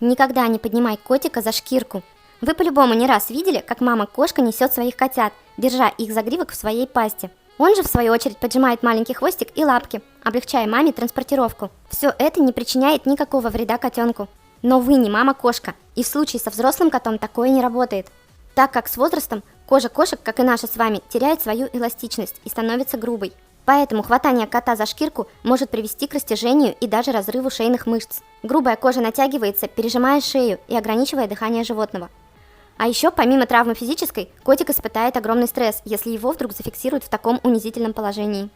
Никогда не поднимай котика за шкирку. Вы по-любому не раз видели, как мама-кошка несет своих котят, держа их загривок в своей пасти. Он же, в свою очередь, поджимает маленький хвостик и лапки, облегчая маме транспортировку. Все это не причиняет никакого вреда котенку. Но вы не мама-кошка, и в случае со взрослым котом такое не работает. Так как с возрастом кожа кошек, как и наша с вами, теряет свою эластичность и становится грубой. Поэтому хватание кота за шкирку может привести к растяжению и даже разрыву шейных мышц. Грубая кожа натягивается, пережимая шею и ограничивая дыхание животного. А еще, помимо травмы физической, котик испытает огромный стресс, если его вдруг зафиксируют в таком унизительном положении.